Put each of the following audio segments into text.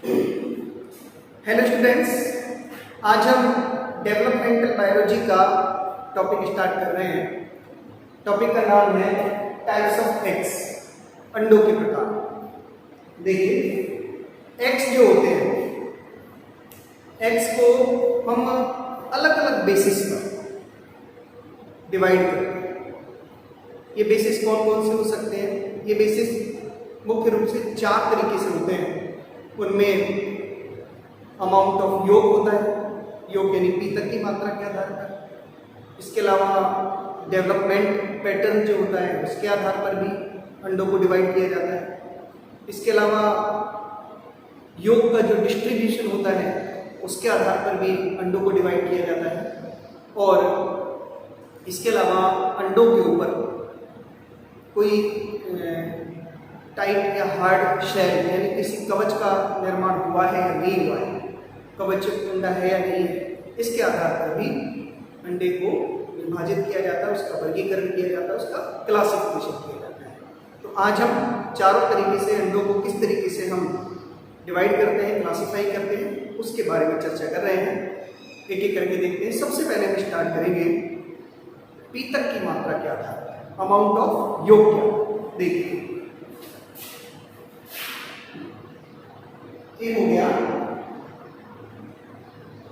Hello students, आज हम developmental biology का टॉपिक स्टार्ट कर रहे हैं। टॉपिक का नाम है टाइप्स ऑफ एग्स, अंडों के प्रकार। देखिए, एग्स जो होते हैं, एग्स को हम अलग अलग बेसिस पर डिवाइड करते हैं। ये बेसिस कौन कौन से हो सकते हैं? ये बेसिस मुख्य रूप से 4 तरीके से होते हैं। उनमें अमाउंट ऑफ योग होता है, योग यानी पीतक की मात्रा के आधार पर। इसके अलावा डेवलपमेंट पैटर्न जो होता है उसके आधार पर भी अंडों को डिवाइड किया जाता है। इसके अलावा योग का जो डिस्ट्रीब्यूशन होता है उसके आधार पर भी अंडों को डिवाइड किया जाता है। और इसके अलावा अंडों के ऊपर कोई टाइट या हार्ड शेल यानी किसी कवच का निर्माण हुआ है या नहीं हुआ है, कवच अंडा है या नहीं है, इसके आधार पर भी अंडे को विभाजित किया जाता है, उसका वर्गीकरण किया जाता है, उसका क्लासिफिकेशन किया जाता है। तो आज हम चारों तरीके से अंडों को किस तरीके से हम डिवाइड करते हैं, क्लासीफाई करते हैं, उसके बारे में चर्चा कर रहे हैं। एक एक करके देखते हैं। सबसे पहले हम स्टार्ट करेंगे पीतक की मात्रा के आधार पर, अमाउंट ऑफ योग क्या। देखिए, ये हो गया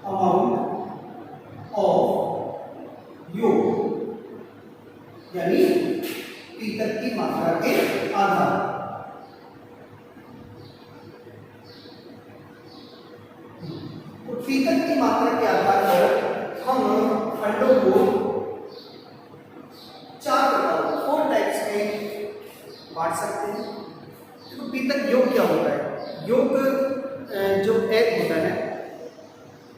अमाउंट ऑफ योग यानी पीतक की मात्रा के आधार। तो पीतक की मात्रा के आधार पर हम अंडों को 4 प्रकार 4 टाइप्स में बांट सकते हैं। तो पीतक योग क्या होता है? योग जो एग होता है,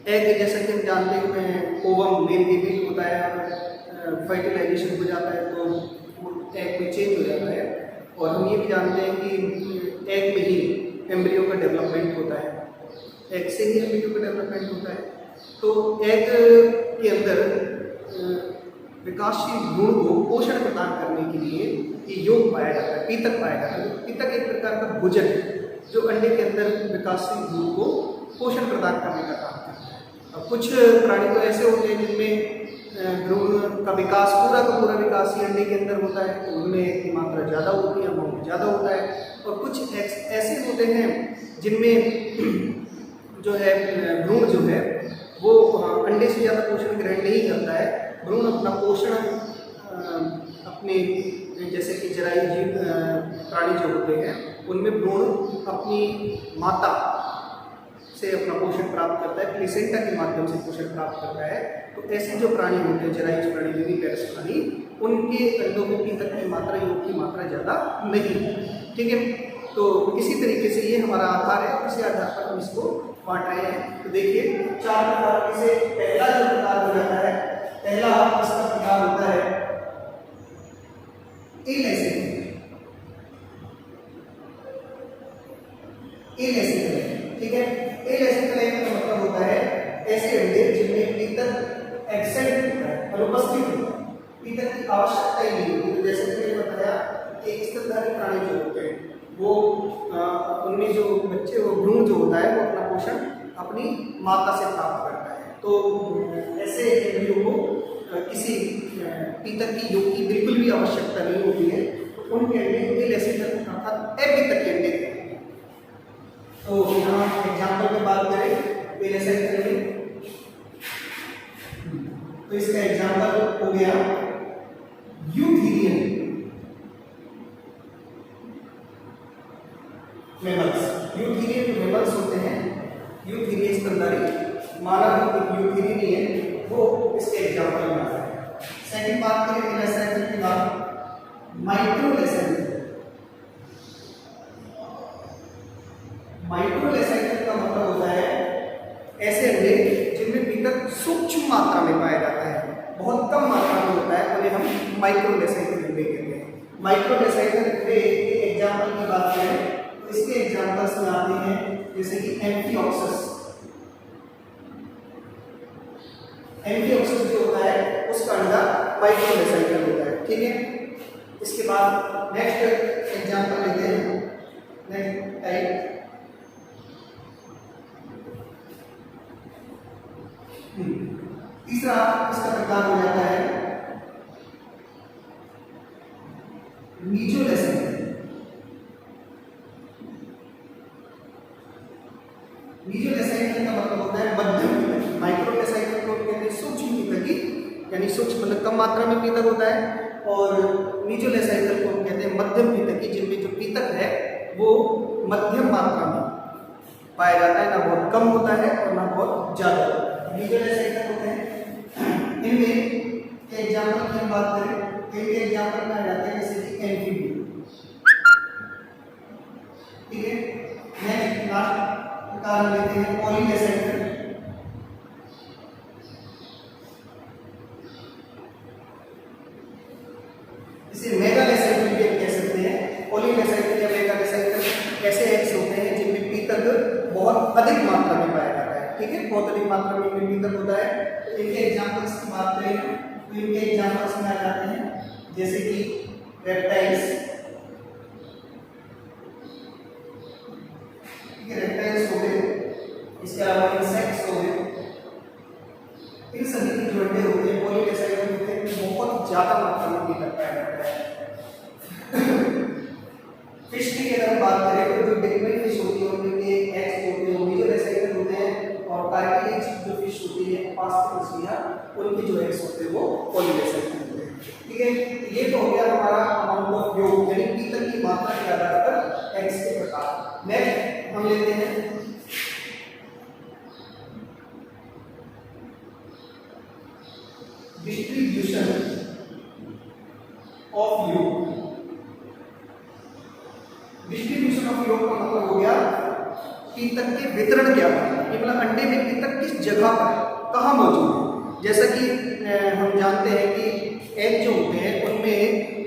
एग जैसा कि हम जानते हैं ओवम मेल फीमेल होता है और फर्टिलाइजेशन हो जाता है तो वो एग में चेंज हो जाता है। और हम ये भी जानते हैं कि एग में ही एम्ब्रियो का डेवलपमेंट होता है, एग से ही एम्ब्रियो का डेवलपमेंट होता है। तो एग के अंदर विकासशील भ्रूण को पोषण प्रदान करने के लिए ये योग पाया जाता है, पीतक पाया जाता है। पीतक एक प्रकार का भोजन है जो अंडे के अंदर विकासशील भ्रूण को पोषण प्रदान करने का काम करता है। अब कुछ प्राणी तो ऐसे होते हैं जिनमें भ्रूण का विकास पूरा का पूरा विकास ही अंडे के अंदर होता है, तो उनमें की मात्रा ज़्यादा होती है, अमाउंट ज़्यादा होता है। और कुछ ऐसे होते हैं जिनमें जो है भ्रूण जो है वो अंडे से ज़्यादा पोषण ग्रहण नहीं करता है। भ्रूण अपना पोषण अपने जैसे कि जरायु जीव प्राणी जो होते हैं उनमें भ्रूण अपनी माता से अपना पोषण प्राप्त करता है, प्लेसेंटा के माध्यम से पोषण प्राप्त करता है। तो ऐसे जो प्राणी होते हैं जरायु प्राणी, विविपेरस प्राणी, उनके अंडों में पीतक की मात्रा, योग की मात्रा ज़्यादा नहीं है। ठीक है, तो इसी तरीके से ये हमारा आधार है, इसी आधार पर हम इसको बांट रहे हैं। तो देखिए 4 प्रकार से पहला जो प्रकार हो जाता है, पहला इसका प्रकार होता है इलेसिन। ठीक है, इलेसिन का मतलब होता है ऐसे अंडे जिनमें पीतक एब्सेंट होता है, अनुपस्थित होता है, पीतक की आवश्यकता ही नहीं होती। तो जैसे कि मैंने बताया कि स्तनधारी प्राणी जो होते हैं वो उनमें जो बच्चे वो भ्रूण जो होता है वो अपना पोषण अपनी माता से प्राप्त करता है। तो ऐसे एम्ब्रियो को किसी पीतक की योग की बिल्कुल भी आवश्यकता नहीं होती है। तो उनके अंडे इलेसिन अर्थात अपितक के अंडे। तो यहाँ एग्जाम्पल में बात करें इलेसिन करेंगे, तो इसका एग्जाम्पल हो गया यूथीरियन मेमल्स। यूथीरियन मेमल्स होते हैं, यूथीरियन स्तनधारी, मानव एक यूथीरियन ही है, वो इसके एग्जाम्पल में आता है। सेकंड बात करें इलेसिन की बात, माइक्रोलेसिन। माइक्रोलेसाइकल का मतलब होता है ऐसे अंडे जिनमें पीतक सूक्ष्म मात्रा में पाया जाता है, बहुत कम मात्रा में होता है, उन्हें हम माइक्रोलेसाइकल अंडे कहते हैं। माइक्रोलेसाइकल अंडे के एग्जाम्पल की बात करें तो इसके एग्जाम्पल्स में आते हैं जैसे कि एम्फिऑक्सस। एम्फिऑक्सस जो होता है उसका अंडा माइक्रोलेसाइकल होता है। ठीक है, इसके बाद नेक्स्ट एग्जाम्पल लेते हैं, नेक्स्ट टाइप तीसरा इसका प्रकार हो जाता है मीजोलेसेंटल। मीजोलेसेंटल का मतलब होता है मध्यम। माइक्रोलेसेंटल को कहते हैं सूक्ष्म पीतकी, यानी सूक्ष्म मतलब कम मात्रा में पीतक होता है, और मीजोलेसेंटल को कहते हैं मध्यम पीतकी, जिनमें जो पीतक है वो मध्यम मात्रा में पाया जाता है, ना बहुत कम होता है और ना बहुत ज्यादा। मीजोलेसेंटल होते हैं इनमें के एग्जांपल की हम बात करें, इनके एग्जांपल में आ जाते हैं जैसे कि एम्फीबियन। ठीक है, नेक्स्ट लास्ट प्रकार लेते हैं पॉलीलेसेंटल। इसे मेगालेसेंटल भी कह सकते हैं। पॉलीलेसेंटल या मेगालेसेंटल ऐसे एग्स होते हैं जिनमें पीतक बहुत अधिक मात्रा में पाया जाता है। ठीक है, बहुत अधिक मात्रा में इनमें पीतक होता है। तो इनके एग्जांपल्स की बात करें तो इनके एग्जांपल्स में आ जाते हैं जैसे कि रेप्टाइल्स। ठीक है, रेप्टाइल्स हो गए, इसके अलावा इंसेक्ट्स हो गए। इन सभी के जो अंडे होते हैं पॉलीलेसेंटल होते हैं, बहुत ज्यादा मात्रा में पीतक पाया जाता है। फिश की अगर हम बात करें तो जो डिक्वेट फिश होती है उनके एग्स होते हैं मीजोलेसेंटल होते हैं, और कार्टिलेज जो फिश होती है पास्ता मछलियां, उनके जो एग्स होते हैं वो पॉलीलेसेंटल होते हैं। ठीक है, ये तो हो गया हमारा अमाउंट ऑफ योग, यानी पीतक की मात्रा के आधार पर एग्स के प्रकार। नेक्स्ट हम लेते हैं डिस्ट्रीब्यूशन ऑफ योग। डिस्ट्रीब्यूशन ऑफ योग का मतलब हो गया पीतक के वितरण क्या है, मतलब अंडे में पीतक किस जगह पर कहाँ मौजूद है। जैसा कि हम जानते हैं कि एग जो होते हैं उनमें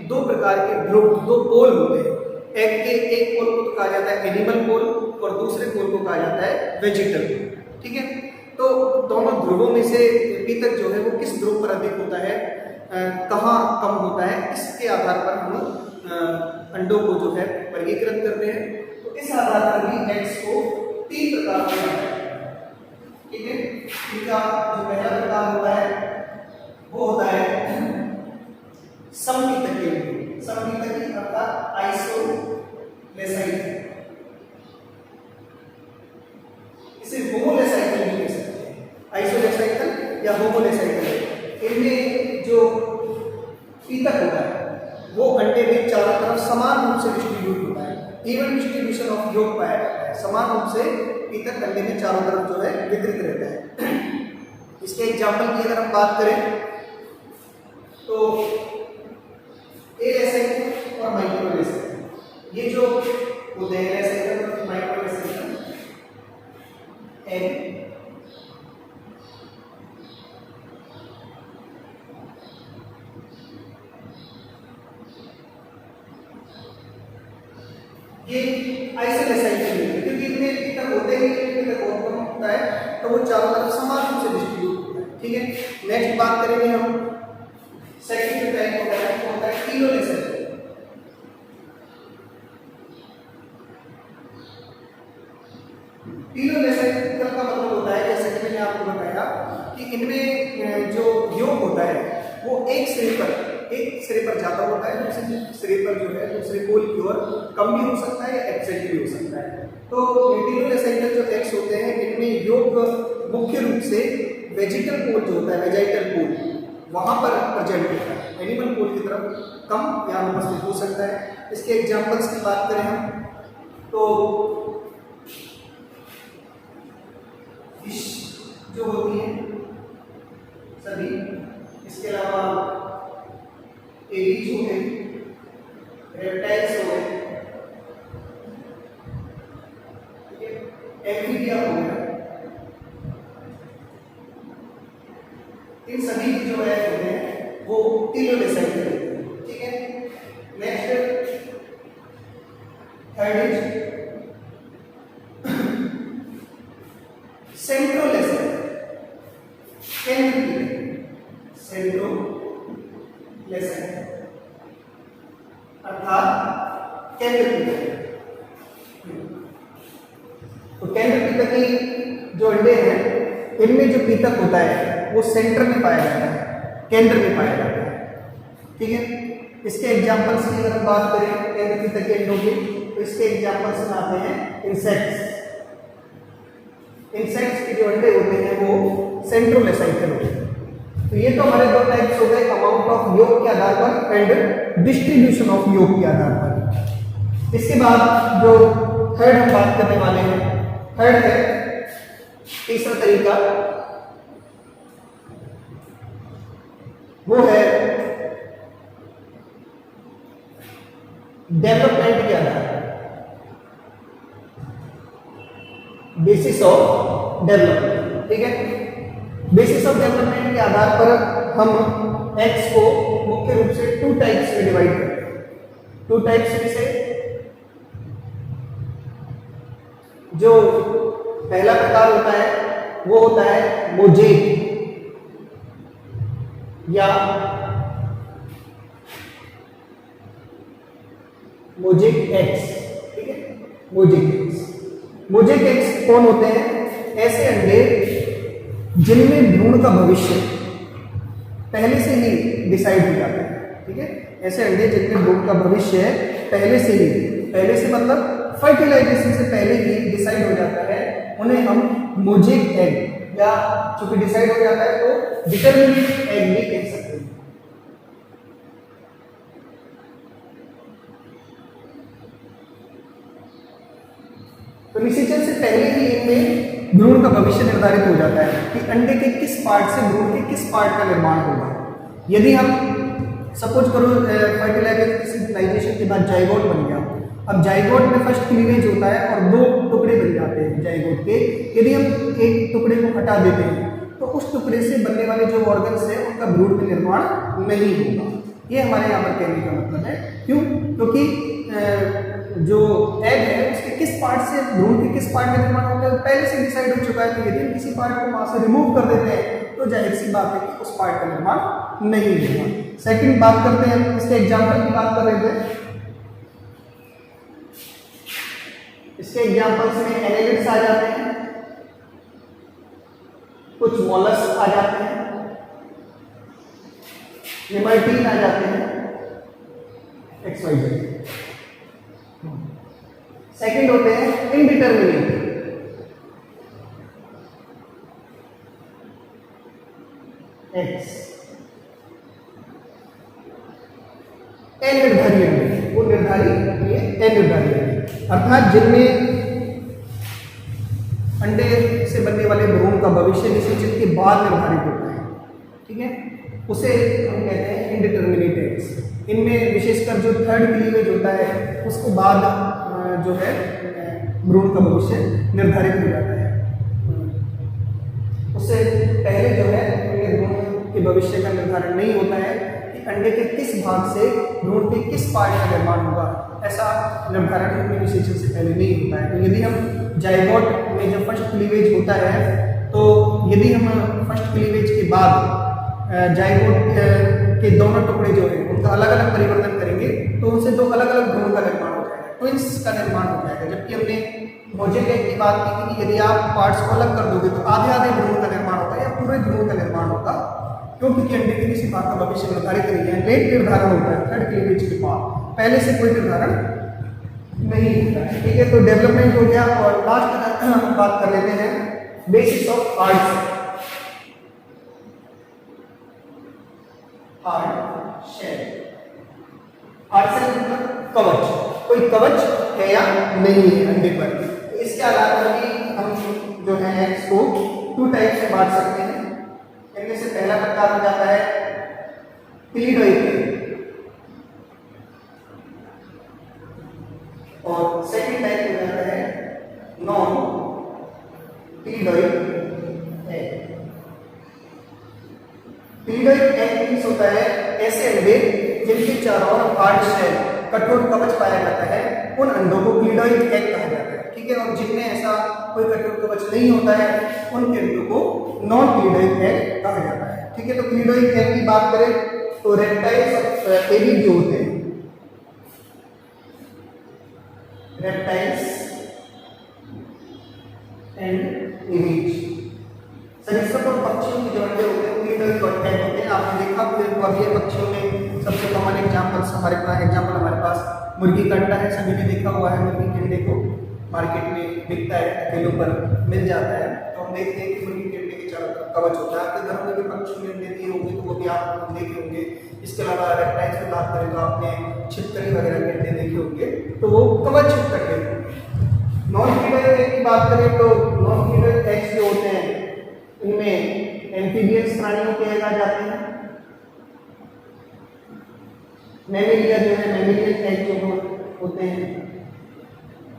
दो प्रकार के ध्रुव, दो पोल होते हैं। एग के एक पोल को कहा जाता है एनिमल पोल और दूसरे पोल को कहा जाता है वेजिटल पोल। ठीक है, तो दोनों ध्रुवों में से पीतक जो है वो किस ध्रुव पर अधिक होता है, कहाँ कम होता है, इसके आधार पर हम अंडों को जो है वर्गीकृत करते हैं। तो इस आधार पर भी एग्स को 3 प्रकार में बांटा जाता है। ठीक है, इनका जो पहला प्रकार होता है वो होता है समपीतकीय। समपीतकीय अर्थात आइसोलेसाइड। इसे होमोलेसाइकल भी कह सकते हैं, आइसोलेसाइकल या होमोलेसाइकल। इनमें जो पीतक होता है वो अंडे में चारों तरफ समान रूप से डिस्ट्रीब्यूट होता है। इवन डिस्ट्रीब्यूशन ऑफ योग पाया जाता है, समान रूप से पीतक अंडे में चारों तरफ जो है वितरित रहता है। इसके एग्जाम्पल की अगर हम बात करें तो एलेसेंटल और माइक्रोलेसेंटल, ये जो होते हैं एलेसेंटल और माइक्रोलेसेंटल एग, ये आइसोलेसाइड है क्योंकि इनमें पीतक होते ही पीतक बहुत कम होता है, तो वो चारों तरफ समान रूप से डिस्ट्रीब्यूट होता है। ठीक है, नेक्स्ट बात करेंगे हम सेकंड टाइप होता है टीलोलेसेंटल। टीलोलेसेंटल का मतलब होता है, जैसे कि मैंने आपको बताया कि इनमें जो योग होता है वो एक सिरे पर ज्यादा होता है, दूसरे सिरे पर जो है दूसरे पोल की ओर कम भी हो सकता है या एब्सेंट भी हो सकता है। तो टीलोलेसेंटल जो एग्स होते हैं इनमें योग मुख्य रूप से वेजिटल पोल जो होता है, वेजाइटल पोल, वहां पर प्रेजेंट होता है। एनिमल पोल की तरफ कम या उपस्थित हो सकता है। इसके एग्जांपल्स की बात करें हम तो फिश जो होती है सभी, इसके अलावा एरीज हो गए, रेप्टाइल्स हो गए, ठीक है, एम्फीबिया हो गया, इन सभी की जो है होते हैं वो टीलोलेसेंटल होते हैं। ठीक है, नेक्स्ट थर्ड इज सेंट्रोलेसेंटल। सेंट्रोलेसेंटल अर्थात केंद्र पीतक। तो केंद्र पीतक की जो अंडे हैं इनमें जो पीतक होता है वो सेंटर में पाया जाता है, केंद्र में पाया जाता है। ठीक है, इसके एग्जाम्पल्स की अगर हम बात करें केंद्र पीतक के अंडों के, तो इसके एग्जाम्पल्स में आते हैं इंसेक्ट्स। इंसेक्ट्स के जो अंडे होते हैं वो सेंट्रोमेसेंकियल होते हैं। तो ये तो हमारे दो टाइप्स हो गए, अमाउंट ऑफ योग के आधार पर एंड डिस्ट्रीब्यूशन ऑफ योग के आधार पर। इसके बाद जो थर्ड हम बात करने वाले हैं, थर्ड है तीसरा तरीका, वो है डेवलपमेंट के आधार पर, बेसिस ऑफ डेवलपमेंट। ठीक है, बेसिस ऑफ डेवलपमेंट के आधार पर हम एक्स को मुख्य रूप से 2 टाइप्स में डिवाइड करते हैं। 2 टाइप्स में से जो पहला प्रकार होता है वो होता है मोजेक या मोजेक एक्स। ठीक है, मोजेक एक्स। मोजेक एक्स कौन होते हैं? ऐसे अंडे जिनमें भ्रूण का भविष्य पहले से ही डिसाइड हो जाता है। ठीक है, ऐसे अंडे जिनमें भ्रूण का भविष्य है पहले से ही, पहले से मतलब फर्टिलाइजेशन से पहले ही डिसाइड हो जाता है, उन्हें हम मोजेक एग या चूंकि डिसाइड हो जाता है तो डिटरमिनेट एग भी कह सकते हैं। तो निषेचन से पहले ही इनमें भ्रूण का भविष्य निर्धारित हो जाता है कि अंडे के किस पार्ट से भ्रूण के किस पार्ट का निर्माण होगा। यदि हम सपोज करो फर्टिलाइजेशन के बाद जाइगोट बन गया, अब जाइगोट में फर्स्ट क्लीवेज होता है और 2 टुकड़े बन जाते हैं जाइगोट के। यदि हम एक टुकड़े को हटा देते हैं तो उस टुकड़े से बनने वाले जो ऑर्गन्स है उनका भ्रूण में निर्माण नहीं होगा। ये हमारे यहाँ पर कहने का मतलब है। क्यों? क्योंकि जो एग है उसके किस पार्ट से भ्रूण के किस पार्ट में निर्माण होता है पहले से डिसाइड हो चुका है। तो यदि हम किसी पार्ट को वहां से रिमूव कर देते हैं तो जाहिर सी बात है कि उस पार्ट का निर्माण नहीं होगा। सेकंड बात करते हैं, इसके एग्जांपल की बात कर रहे थे। इसके एग्जांपल्स में एनेलिड्स आ जाते हैं, कुछ मोलस्क आ जाते हैं, निमर्टीन आ जाते हैं, XYZ। सेकंड होते हैं इनडिटरमिनेट, एक्स। अनिर्धारी अंडे, वो निर्धारी ये अनिर्धारी अंडे, अर्थात जिनमें अंडे से बनने वाले भ्रूण का भविष्य निषेचन के बाद निर्धारित होता है। ठीक है, उसे हम कहते हैं इनडिटरमिनेट एग्स। इनमें विशेषकर जो थर्ड क्लीवेज होता है उसको बाद जो है भ्रूण का भविष्य निर्धारित हो जाता है। उससे पहले जो है भ्रूण के भविष्य का निर्धारण नहीं होता है कि अंडे के किस भाग से भ्रूण के किस पार्ट का निर्माण होगा, ऐसा निर्धारण निषेचन से पहले नहीं होता है। तो यदि हम जाइगोट में जो फर्स्ट क्लीवेज होता है, तो यदि हम फर्स्ट क्लीवेज के बाद जाइगोट के दोनों टुकड़े जो है उनका अलग अलग परिवर्तन करेंगे तो उनसे 2 अलग अलग भ्रूण का निर्माण हो जाएगा, ट्विंस का निर्माण हो जाएगा। जबकि हमने मोजेक एग की बात की थी कि यदि आप पार्ट्स को अलग कर दोगे तो आधे आधे भ्रूण का निर्माण होगा या पूरे भ्रूण का निर्माण होगा, क्योंकि अंडे के किसी भाग का भविष्य निर्धारित नहीं है। लेट निर्धारण होता है थर्ड क्लीवेज के बाद, पहले से कोई निर्धारण नहीं होता है। ठीक है, तो डेवलपमेंट हो गया। और लास्ट हम बात कर लेते हैं basis of hard shell. Hard shell, hard shell मतलब कवच, कोई कवच है या नहीं है अंडे पर। इसके आधार पर भी हम जो है एक्स को 2 टाइप से बांट सकते हैं। इनमें से पहला प्रकार हो जाता है क्लीडोइड और सेकंड टाइप हो जाता है नॉन क्लीडोइड एग। क्लीडोइड एग मींस होता है ऐसे अंडे जिनके चारों ओर हार्ड शेल, कठोर कवच पाया जाता है, उन अंडों को क्लीडोइड एग कहा जाता है। ठीक है, और जिनमें ऐसा कोई कठोर कवच नहीं होता है उनके अंडों को नॉन क्लीडोइड एग कहा जाता है। ठीक है, तो क्लीडोइड एग की बात करें तो रेप्टाइल्स एविड जो होते हैं, रेप्टाइल्स एंड एविड जो अंडे होते हैं वो ईडल एग होते हैं। आपने देखा अभी पक्षियों में सबसे कॉमन एग्जाम्पल हमारे पास मुर्गी का अंडा है, सभी ने देखा हुआ है। मुर्गी के अंडे को मार्केट में बिकता है, ठेलों पर मिल जाता है। तो हम देखते हैं कि मुर्गी के अंडे के चारों तरफ कवच होता है। आपके घर में भी पक्षी ने अंडे दिए होंगे तो वो भी आप लोग देखे होंगे। इसके अलावा रेप्टाइल्स में बात करें तो आपने छिपकली वगैरह के अंडे देखे होंगे, तो वो कवच युक्त अंडे होते हैं। नॉन फीडर एग की बात करें तो नॉन फीडर एग्स जो होते हैं इनमें एम्फीबियंस प्राणियों के एग आ जाते हैं। मैमेलिया जो है, मैमेलियन एग जो होते हैं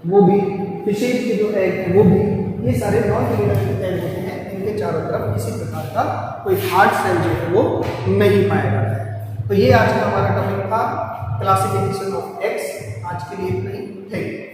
वो भी, फिशेज के जो एग हैं वो भी, ये सारे नॉन फीडर एग होते हैं। इनके चारों तरफ किसी प्रकार का कोई हार्ड सेल जो है वो नहीं पाया जाता है। तो ये आज का हमारा टॉपिक था, क्लासिफिकेशन ऑफ एग्स। आज के लिए इतना ही, थैंक यू।